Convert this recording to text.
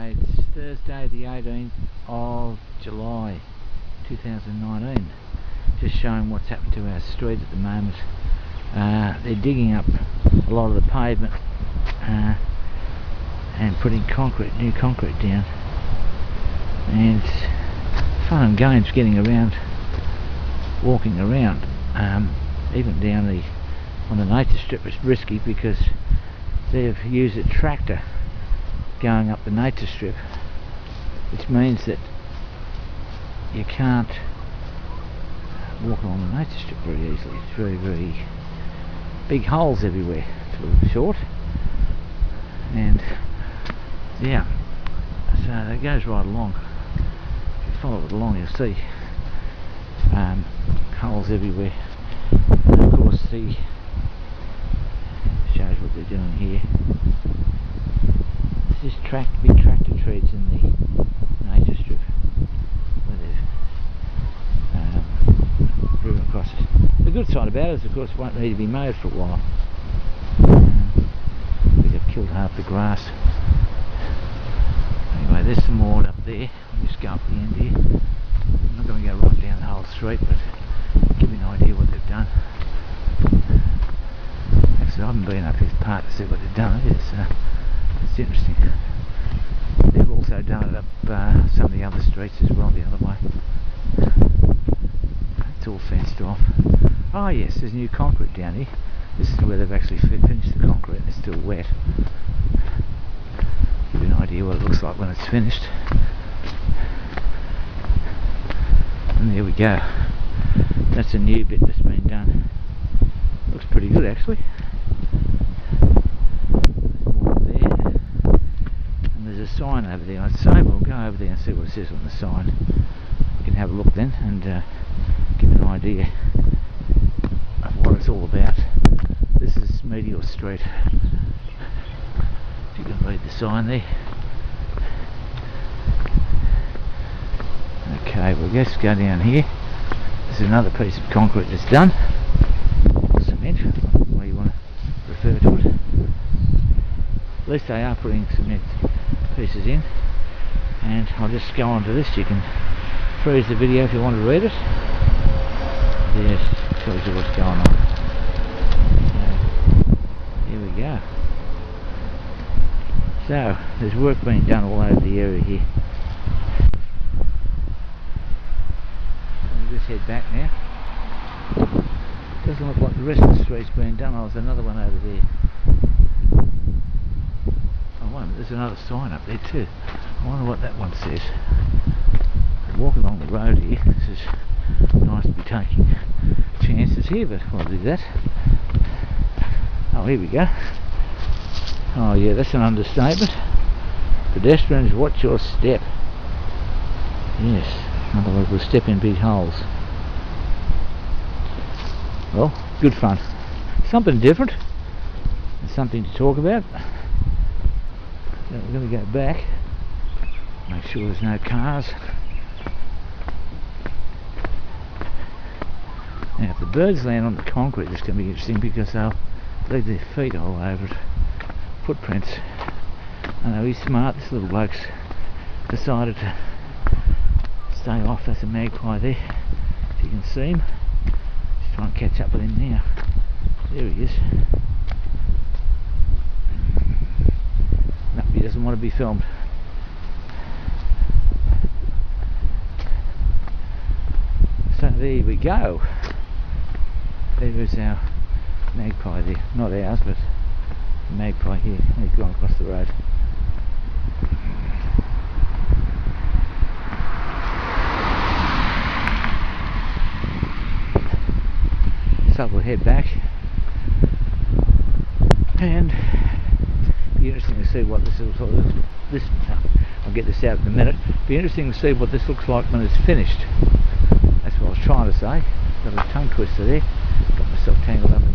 Okay, it's Thursday the 18th of July 2019. Just showing what's happened to our street at the moment. They're digging up a lot of the pavement and putting new concrete down. And it's fun and games getting around, walking around. Even down on the nature strip it's risky because they've used a tractor going up the nature strip, which means that you can't walk along the nature strip very easily. It's very big holes everywhere. It's a little short, and yeah, so it goes right along. If you follow it along, you'll see holes everywhere. And of course, shows what they're doing here. This big tractor treads in the nature strip where they've driven across it. The good side about it is, of course, it won't need to be mowed for a while. They've killed half the grass. Anyway, there's some more up there. I'll just go up the end here. I'm not going to go right down the whole street, but give you an idea what they've done. Actually, I haven't been up this part to see what they've done. It's interesting. They've also done it up some of the other streets as well, the other way. It's all fenced off. Oh yes, there's new concrete down here. This is where they've actually finished the concrete and it's still wet. Give you an idea what it looks like when it's finished. And there we go. That's a new bit that's been done. Looks pretty good actually. There's a sign over there. I'd say we'll go over there and see what it says on the sign. We can have a look then and give an idea of what it's all about. This is Meteor Street. If you can read the sign there. Okay, well let's go down here. There's another piece of concrete that's done. Cement, where you want to refer to it. At least they are putting cement pieces in, and I'll just go on to this. You can freeze the video if you want to read it. Yes, tells you what's going on. Here we go. So there's work being done all over the area here. We'll just head back now. Doesn't look like the rest of the street's being done. Oh, there's another one over there. There's another sign up there too. I wonder what that one says. Walk along the road here. This is nice to be taking chances here, but I'll do that. Oh, here we go. Oh yeah, that's an understatement. Pedestrians, watch your step. Yes, otherwise we'll step in big holes. Well, good fun. Something different. Something to talk about. So we're going to go back, make sure there's no cars. Now if the birds land on the concrete, it's going to be interesting because they'll leave their feet all over it. Footprints. I know he's smart, this little bloke's decided to stay off. That's a magpie there, if you can see him. Just trying to catch up with him now. There he is. No, he doesn't want to be filmed. So there we go. There is our magpie there. Not ours, but the magpie here. He's gone across the road. So we'll head back and be interesting to see what this looks like. I'll get this out in a minute. Be interesting to see what this looks like when it's finished. That's what I was trying to say. Got a tongue twister there. Got myself tangled up in